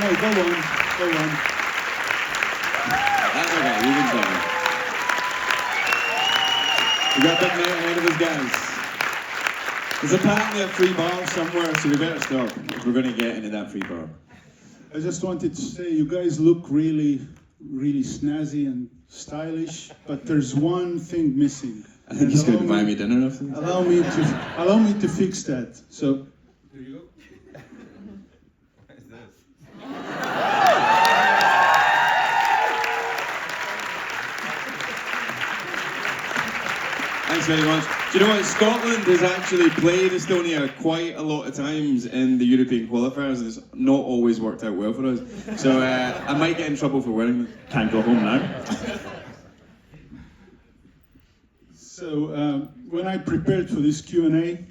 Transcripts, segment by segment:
no, go on, go on. That's okay, you can tell me. We got a bit ahead of us, guys. There's apparently a free bar somewhere, so we better stop if we're going to get into that free bar. I just wanted to say you guys look really, really snazzy and stylish, but there's one thing missing. I think he's going to buy me dinner after this. Allow me to fix that. So, there you go. What is this? Thanks very much. Do you know what? Scotland has actually played Estonia quite a lot of times in the European qualifiers, and it's not always worked out well for us. So I might get in trouble for wearing them. Can't go home now. So when I prepared for this Q&A,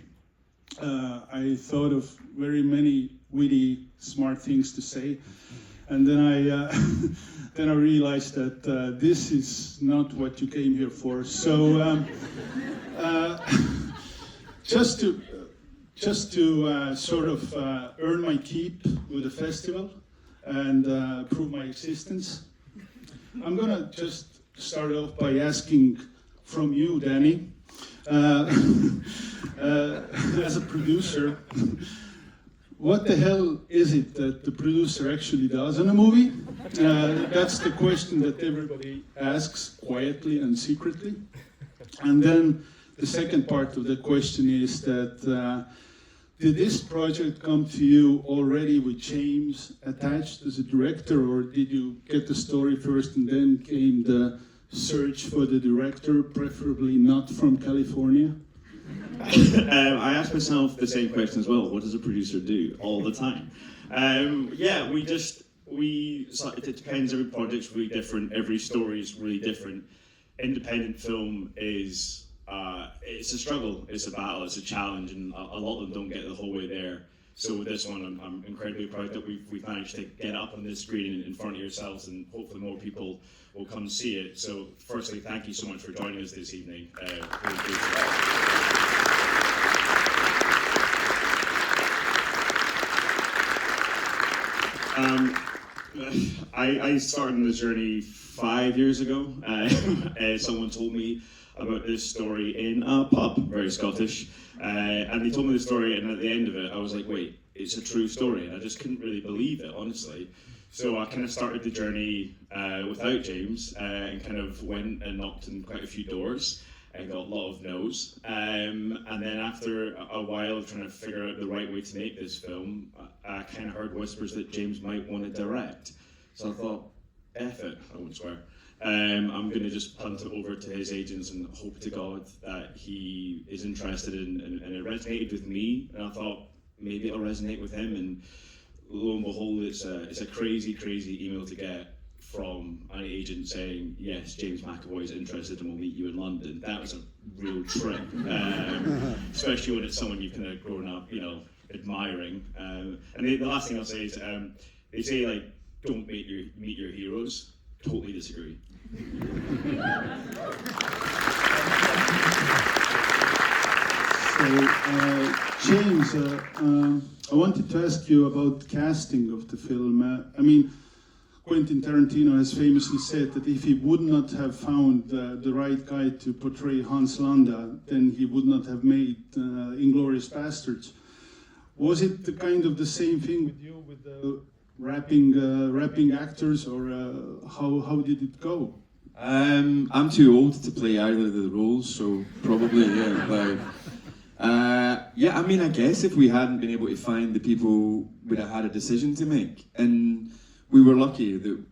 I thought of very many witty, smart things to say, and then I then I realized that this is not what you came here for. So just to sort of earn my keep with the festival and prove my existence, I'm gonna just start off by asking from you, Danny, as a producer, what the hell is it that the producer actually does in a movie? That's the question that everybody asks quietly and secretly. And then the second part of the question is that, did this project come to you already with James attached as a director, or did you get the story first and then came the search for the director, preferably not from California? I ask myself the same question as well. What does a producer do all the time? Yeah, it depends. Every project's really different. Every story is really different. Independent film is it's a struggle, it's a battle, it's a challenge, and a lot of them don't get the whole way there. So with this one, I'm incredibly proud that we've managed to get up on this screen in front of yourselves, and hopefully more people will come see it. So firstly, thank you so much for joining us this evening. Really appreciate it. I started on this journey 5 years ago. Someone told me about this story in a pub, very Scottish, and they told me the story, and at the end of it I was like, wait, it's a true story, and I just couldn't really believe it, honestly. So I kind of started the journey without James, and kind of went and knocked on quite a few doors and got a lot of no's, and then after a while of trying to figure out the right way to make this film, I kind of heard whispers that James might want to direct. So I thought, F it, I won't swear. I'm going to just punt it over to his agents and hope to God that he is interested in, and it resonated with me, and I thought maybe it'll resonate with him, and lo and behold, it's a crazy email to get from an agent saying, yes, James McAvoy is interested and we'll meet you in London. That was a real trip, especially when it's someone you've kind of grown up, admiring. And the last thing I'll say is, they say, like, don't meet your heroes. Totally disagree. So, James, I wanted to ask you about casting of the film. I mean, Quentin Tarantino has famously said that if he would not have found the right guy to portray Hans Landa, then he would not have made Inglourious Bastards. Was it the kind of the same thing with you, with the rapping actors, or how did it go? I'm too old to play either of the roles, so probably, yeah. Like, yeah, I mean, I guess if we hadn't been able to find the people, we'd have had a decision to make. And we were lucky that,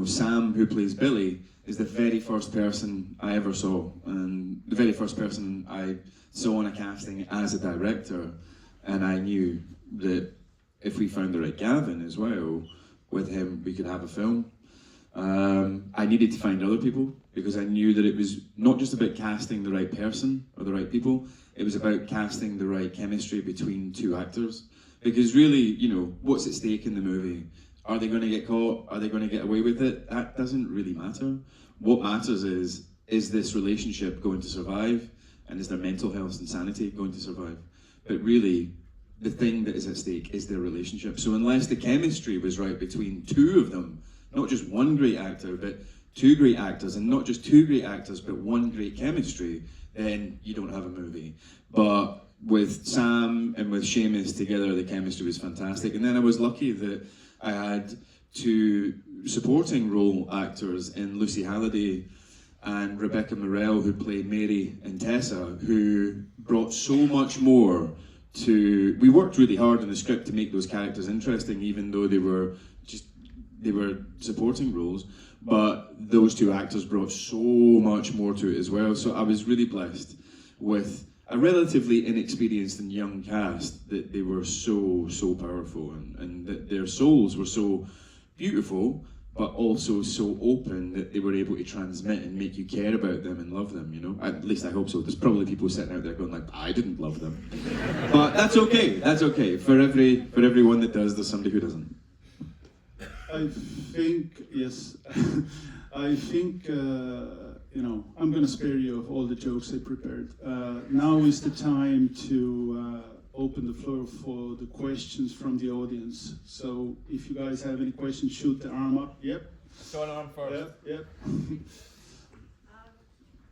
Sam, who plays Billy, is the very first person I ever saw, and the very first person I saw on a casting as a director. And I knew that if we found the right Gavin as well, with him, we could have a film. I needed to find other people, because I knew that it was not just about casting the right person or the right people, it was about casting the right chemistry between two actors. Because really, what's at stake in the movie? Are they going to get caught? Are they going to get away with it? That doesn't really matter. What matters is this relationship going to survive? And is their mental health and sanity going to survive? But really, the thing that is at stake is their relationship. So unless the chemistry was right between two of them, not just one great actor, but two great actors, and not just two great actors, but one great chemistry, then you don't have a movie. But with Sam and with Schemin together, the chemistry was fantastic. And then I was lucky that I had two supporting role actors in Lucy Halliday and Rebecca Morel, who played Mary and Tessa, who brought so much more to... We worked really hard on the script to make those characters interesting, even though they were supporting roles. But those two actors brought so much more to it as well. So I was really blessed with a relatively inexperienced and young cast, that they were so powerful, and that their souls were so beautiful, but also so open that they were able to transmit and make you care about them and love them, you know? At least I hope so. There's probably people sitting out there going like, I didn't love them. But that's okay, that's okay. For everyone that does, there's somebody who doesn't. I think, yes, I think, you know, I'm going to spare you of all the jokes I prepared. Now is the time to open the floor for the questions from the audience. So if you guys have any questions, shoot the arm up. Yep. So an arm first. Yep.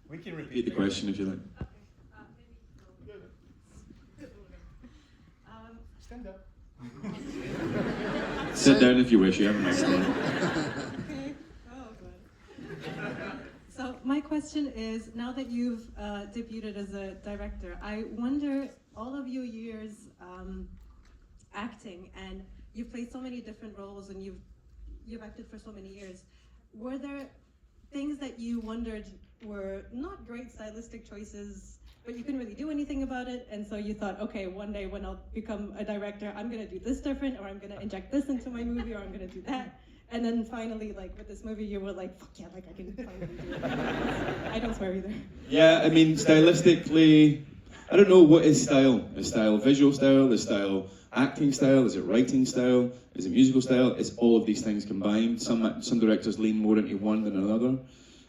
We can Repeat the question if you like. Stand up. Sit down if you wish, you have a microphone. Okay. Oh, good. So my question is, now that you've debuted as a director, I wonder, all of your years acting, and you've played so many different roles, and you've acted for so many years, were there things that you wondered were not great stylistic choices, but you couldn't really do anything about it, and so you thought, okay, one day when I'll become a director, I'm gonna do this different, or I'm gonna inject this into my movie, or I'm gonna do that. And then finally, like with this movie, you were like, fuck yeah, like I can finally do it. I don't swear either. Yeah, I mean, stylistically, I don't know what is style. Is style visual style? Is style acting style? Is it writing style? Is it musical style? It's all of these things combined. Some directors lean more into one than another.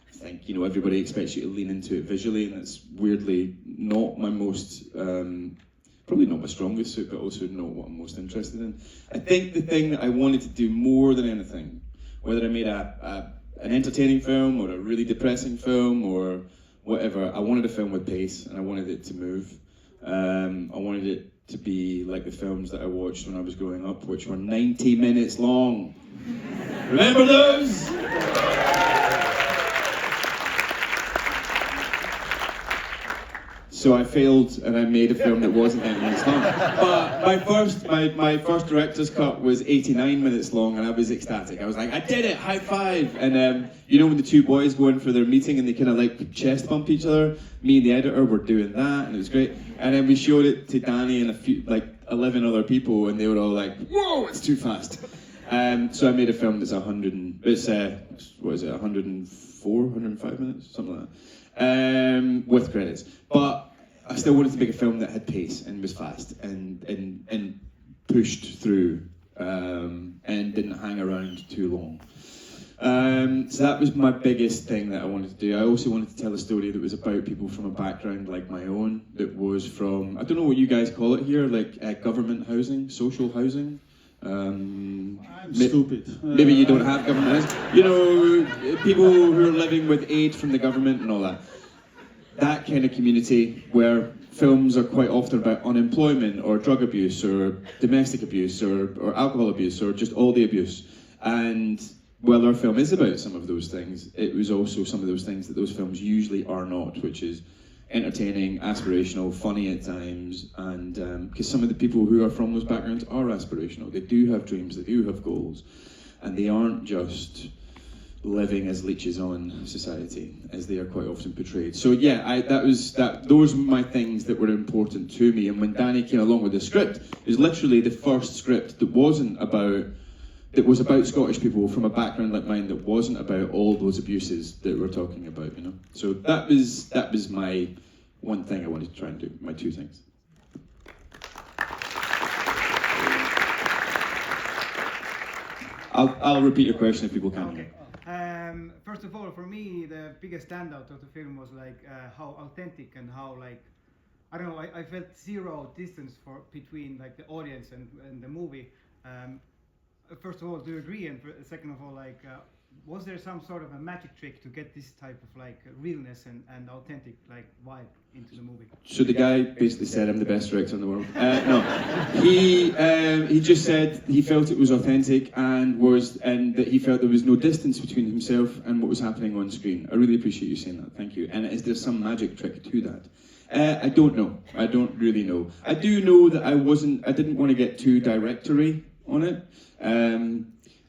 I think, you know, everybody expects you to lean into it visually, and it's weirdly not my most, probably not my strongest suit, but also not what I'm most interested in. I think the thing that I wanted to do more than anything, whether I made an entertaining film or a really depressing film or whatever, I wanted a film with pace, and I wanted it to move. I wanted it to be like the films that I watched when I was growing up, which were 90 minutes long. Remember those? So I failed, and I made a film that wasn't 90 minutes long. But my first director's cut was 89 minutes long, and I was ecstatic. I was like, I did it, high five! And you know when the two boys go in for their meeting and they kind of like chest bump each other? Me and the editor were doing that, and it was great. And then we showed it to Danny and a few, like 11 other people, and they were all like, whoa, it's too fast. So I made a film that's 104, 105 minutes, something like that, with credits. But I still wanted to make a film that had pace and was fast and pushed through and didn't hang around too long. So that was my biggest thing that I wanted to do. I also wanted to tell a story that was about people from a background like my own, that was from, I don't know what you guys call it here, like government housing, social housing. I'm stupid. Maybe you don't have government housing. You know, people who are living with aid from the government and all that. That kind of community where films are quite often about unemployment or drug abuse or domestic abuse or alcohol abuse or just all the abuse. And while our film is about some of those things, it was also some of those things that those films usually are not, which is entertaining, aspirational, funny at times, and because some of the people who are from those backgrounds are aspirational. They do have dreams, they do have goals, and they aren't just living as leeches on society, as they are quite often portrayed. So yeah, those were my things that were important to me. And when Danny came along with the script, it was literally the first script that was about Scottish people from a background like mine, that wasn't about all those abuses that we're talking about, you know. So that was my one thing I wanted to try and do, my two things. I'll repeat your question if people can't hear. First of all, for me, the biggest standout of the film was like how authentic and how like I don't know. I felt zero distance between like the audience and the movie. First of all, do you agree? And second of all, like, was there some sort of a magic trick to get this type of like realness and authentic like vibe into the movie? So the guy basically said, "I'm the best director in the world." No, he just said he felt it was authentic and that he felt there was no distance between himself and what was happening on screen. I really appreciate you saying that. Thank you. And is there some magic trick to that? I don't know. I don't really know. I do know that I didn't want to get too directory on it.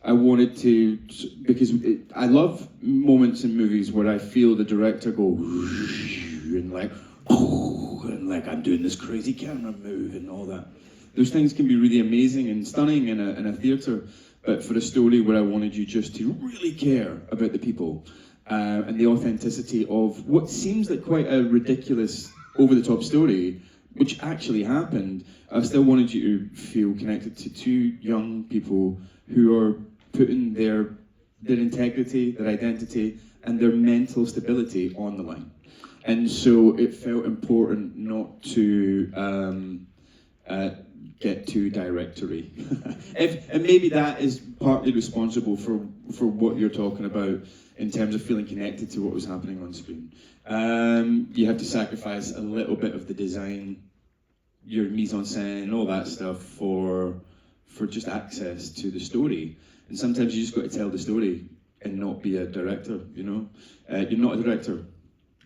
I wanted to, because I love moments in movies where I feel the director go and like, and like I'm doing this crazy camera move and all that. Those things can be really amazing and stunning in a theatre, but for a story where I wanted you just to really care about the people and the authenticity of what seems like quite a ridiculous, over-the-top story, which actually happened, I still wanted you to feel connected to two young people who are putting their integrity, their identity, and their mental stability on the line. And so it felt important not to get too directory. And maybe that is partly responsible for what you're talking about in terms of feeling connected to what was happening on screen. You have to sacrifice a little bit of the design, your mise en scène, and all that stuff for just access to the story. And sometimes you just got to tell the story and not be a director, you know? You're not a director,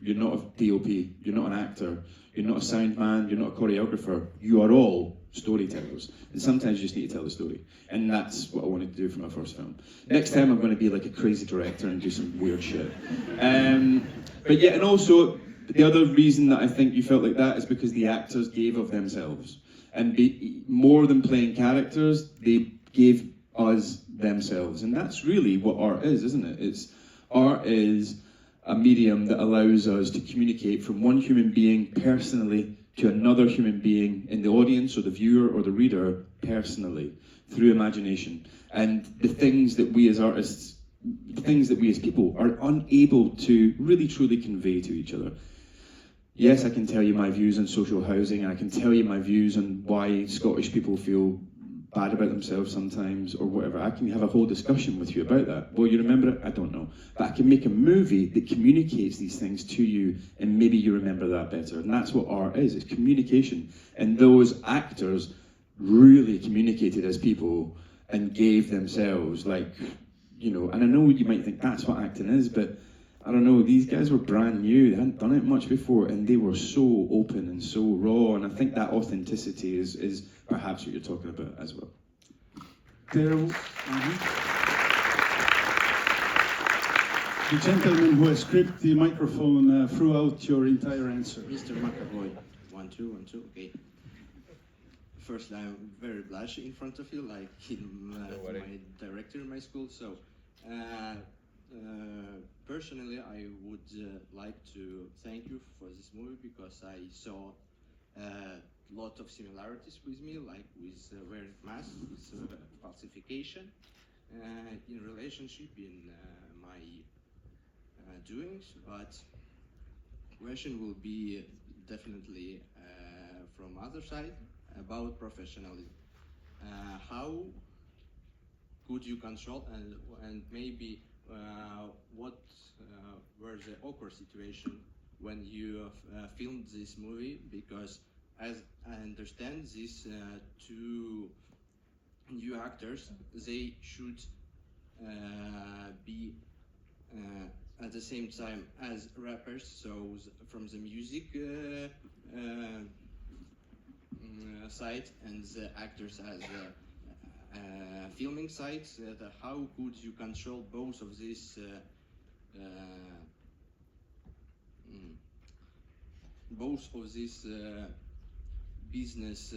you're not a DOP, you're not an actor, you're not a sound man, you're not a choreographer. You are all storytellers. And sometimes you just need to tell the story. And that's what I wanted to do for my first film. Next time I'm going to be like a crazy director and do some weird shit. But yeah, and also, the other reason that I think you felt like that is because the actors gave of themselves. And more than playing characters, they gave us themselves. And that's really what art is, isn't it? Art is a medium that allows us to communicate from one human being personally to another human being in the audience or the viewer or the reader personally through imagination. And the things that we as artists, the things that we as people are unable to really truly convey to each other. Yes, I can tell you my views on social housing, and I can tell you my views on why Scottish people feel bad about themselves sometimes, or whatever. I can have a whole discussion with you about that. Will you remember it? I don't know. But I can make a movie that communicates these things to you, and maybe you remember that better. And that's what art is, it's communication. And those actors really communicated as people and gave themselves, like, you know, and I know you might think that's what acting is, but I don't know, these guys were brand new, they hadn't done it much before, and they were so open and so raw, and I think that authenticity is perhaps what you're talking about as well. The gentleman who has gripped the microphone throughout your entire answer. Mr. McAvoy, 1, 2, 1, 2, okay. First, I'm very blush in front of you, like my director in my school, so personally, I would like to thank you for this movie because I saw a lot of similarities with me, like with wearing masks, with falsification, in relationship, in my doings. But question will be definitely from other side about professionalism. How could you control and maybe what were the awkward situation when you filmed this movie? Because as I understand, these two new actors, they should be at the same time as rappers, so from the music side, and the actors as filming side. How could you control both of these business,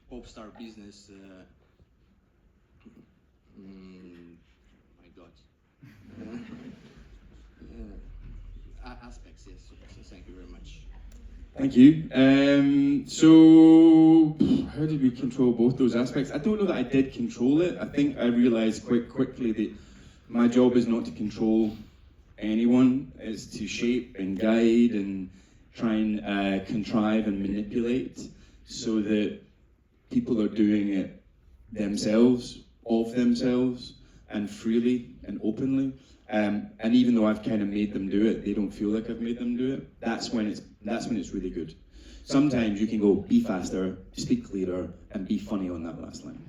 pop star business? My God. Aspects, yes. So thank you very much. Thank you. So, how did we control both those aspects? I don't know that I did control it. I think I realised quite quickly that my job is not to control anyone. It's to shape and guide and try and contrive and manipulate so that people are doing it themselves, of themselves, and freely and openly. And even though I've kind of made them do it, they don't feel like I've made them do it. That's when it's really good. Sometimes you can go, be faster, speak clearer, and be funny on that last line.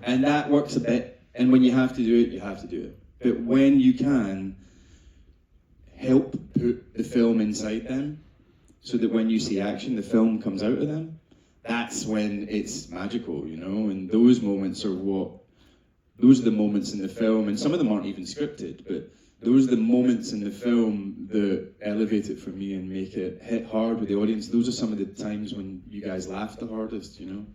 And that works a bit, and when you have to do it, you have to do it. But when you can help put the film inside them, so that when you see action, the film comes out of them, that's when it's magical, you know? And those moments are those are the moments in the film, and some of them aren't even scripted, but those are the moments in the film that elevate it for me and make it hit hard with the audience. Those are some of the times when you guys laugh the hardest, you know?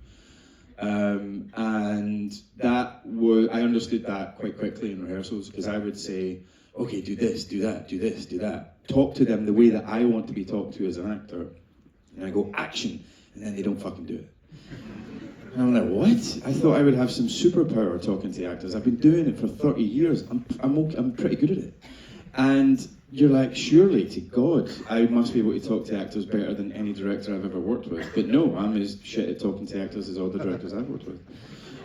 And I understood that quite quickly in rehearsals, because I would say, okay, do this, do that, do this, do that. Talk to them the way that I want to be talked to as an actor. And I go, action, and then they don't fucking do it. And I'm like, what? I thought I would have some superpower talking to actors. I've been doing it for 30 years. I'm pretty good at it. And you're like, surely to God, I must be able to talk to actors better than any director I've ever worked with. But no, I'm as shit at talking to actors as all the directors I've worked with.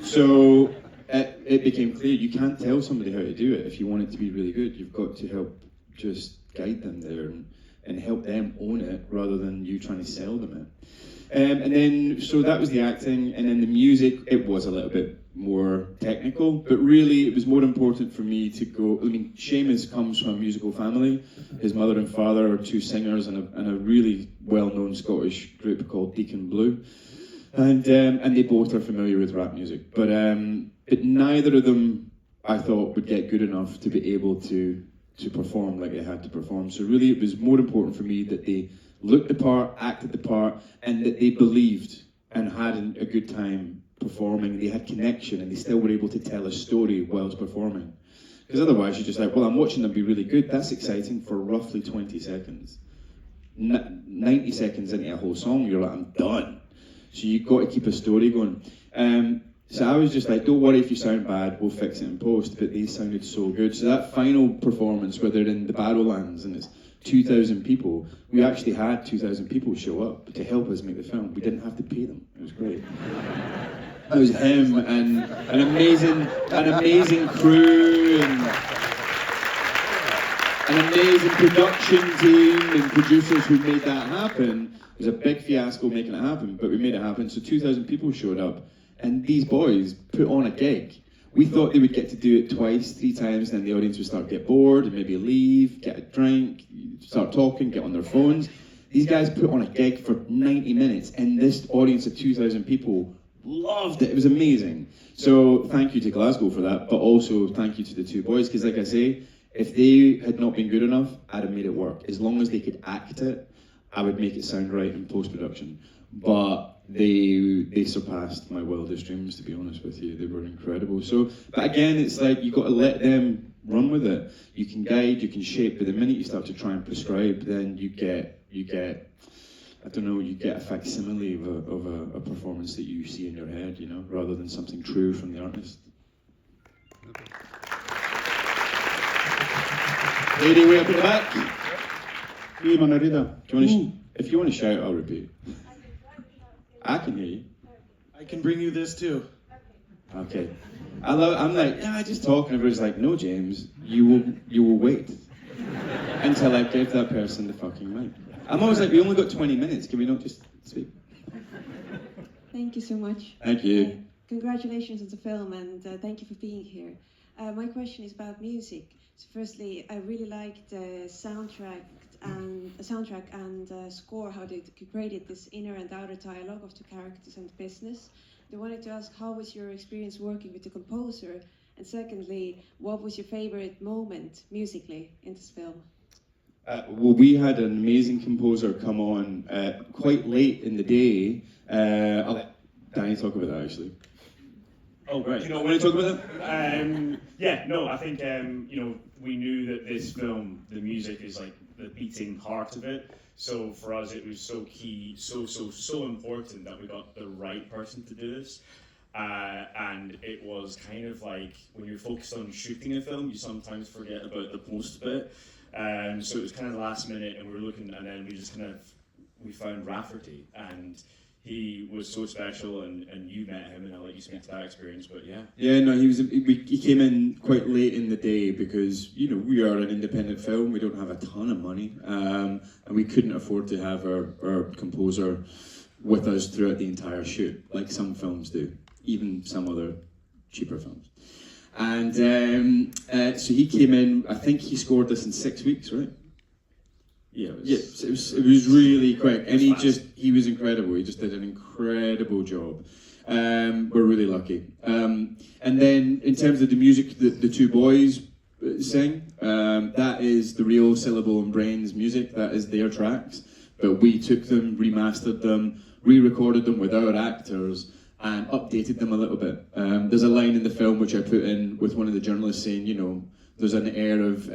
So it became clear you can't tell somebody how to do it. If you want it to be really good, you've got to help just guide them there and help them own it rather than you trying to sell them it. And then, so that was the acting, and then the music, it was a little bit more technical, but really it was more important for me to go, I mean, Schemin comes from a musical family. His mother and father are two singers and a really well-known Scottish group called Deacon Blue. And they both are familiar with rap music. But neither of them, I thought, would get good enough to be able to perform like they had to perform. So really it was more important for me that they looked the part, acted the part, and that they believed and had a good time performing. They had connection, and they still were able to tell a story whilst performing. Because otherwise you're just like, well, I'm watching them be really good. That's exciting for roughly 20 seconds. 90 seconds into a whole song, you're like, I'm done. So you've got to keep a story going. So I was just like, don't worry if you sound bad, we'll fix it in post, but they sounded so good. So that final performance where they're in the Barrowlands and it's 2,000 people, we actually had 2,000 people show up to help us make the film. We didn't have to pay them. It was great. It was him and an amazing crew and an amazing production team and producers who made that happen. It was a big fiasco making it happen, but we made it happen. So 2,000 people showed up, and these boys put on a gig. We thought they would get to do it twice, 3 times, and then the audience would start to get bored and maybe leave, get a drink, start talking, get on their phones. These guys put on a gig for 90 minutes, and this audience of 2,000 people loved it. It was amazing. So thank you to Glasgow for that, but also thank you to the 2 boys, because like I say, if they had not been good enough, I'd have made it work. As long as they could act it, I would make it sound right in post-production. But they surpassed my wildest dreams, to be honest with you. They were incredible. So, but again, it's like you've got to let them run with it. You can guide, you can shape, but the minute you start to try and prescribe, then you get I don't know, you get a facsimile of a performance that you see in your head, you know, rather than something true from the artist. Lady way up at the back. Viimane rida. If you want to shout, I'll repeat. I can hear you. I can bring you this too. Okay. I'm like, yeah, I just talk, and everybody's like, no, James, you will wait until I give that person the fucking mic. I'm always like, we only got 20 minutes. Can we not just speak? Thank you so much. Thank you. Congratulations on the film, and thank you for being here. My question is about music. So firstly, I really liked the soundtrack and score, how they created this inner and outer dialogue of the characters and the business. I wanted to ask, how was your experience working with the composer? And secondly, what was your favorite moment musically in this film? Well, we had an amazing composer come on quite late in the day. I'll let Danny talk about that, actually. Oh, right. Do you not want to talk about that? Yeah, no, I think, we knew that this film, the music is like the beating heart of it. So for us, it was so key, so important that we got the right person to do this. And it was kind of like when you're focused on shooting a film, you sometimes forget about the post bit. So it was kind of last minute, and we were looking, and then we just kind of we found Rafferty, and he was so special, and you met him, and I'll let you speak to that experience, but yeah. Yeah, no, he came in quite late in the day because, you know, we are an independent film, we don't have a ton of money, and we couldn't afford to have our composer with us throughout the entire shoot, like some films do, even some other cheaper films. And so he came in, I think he scored this in 6 weeks, right? Yeah, It was really quick, and he was incredible. He just did an incredible job. We're really lucky. And then in terms of the music, the two boys sing. That is the real Syllable and Brains music. That is their tracks, but we took them, remastered them, re-recorded them with our actors, and updated them a little bit. There's a line in the film which I put in with one of the journalists saying, you know, there's an air of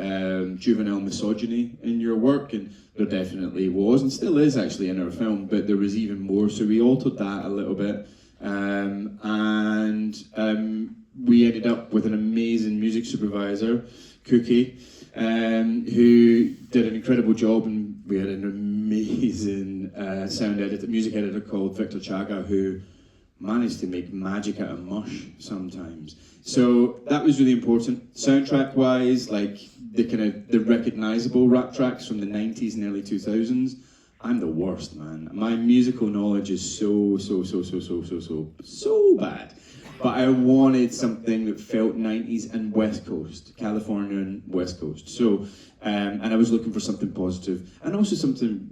juvenile misogyny in your work, and there definitely was, and still is actually in our film, but there was even more, so we altered that a little bit. We ended up with an amazing music supervisor, Cookie, who did an incredible job, and we had an amazing music editor called Victor Chaga, who managed to make magic out of mush sometimes. So that was really important. Soundtrack wise, like the recognizable rap tracks from the 90s and early 2000s, I'm the worst, man. My musical knowledge is so bad. But I wanted something that felt 90s and West Coast, California and West Coast. So, and I was looking for something positive, and also something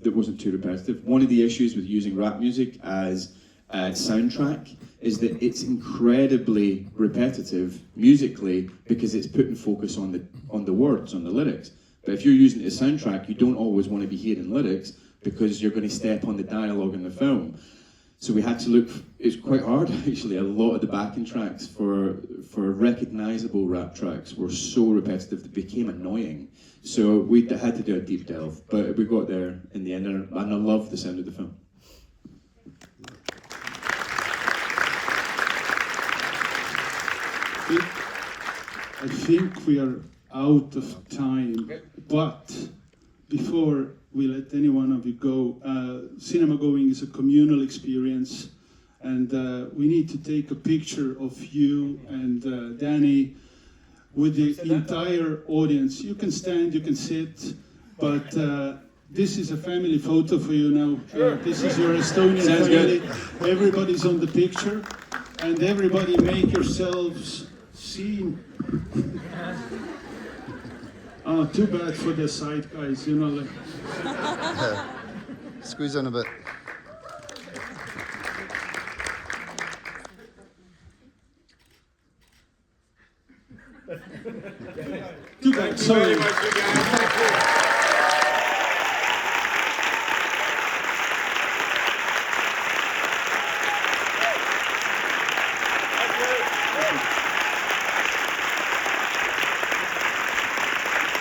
that wasn't too repetitive. One of the issues with using rap music as soundtrack is that it's incredibly repetitive musically because it's putting focus on the words, on the lyrics. But if you're using it as soundtrack, you don't always want to be hearing lyrics because you're going to step on the dialogue in the film. So we had to look. It's quite hard actually. A lot of the backing tracks for recognizable rap tracks were so repetitive that became annoying. So we had to do a deep delve, but we got there in the end, and I love the sound of the film. I think we are out of time, but before we let any one of you go, cinema going is a communal experience, and we need to take a picture of you and Danny with the entire audience. You can stand, you can sit, but this is a family photo for you now. This is your Estonian Sounds family. good. Everybody's on the picture, and everybody make yourselves seen. Oh, too bad for the side guys, you know, like. Squeeze in a bit. Too bad, sorry. Thank you very much, you guys.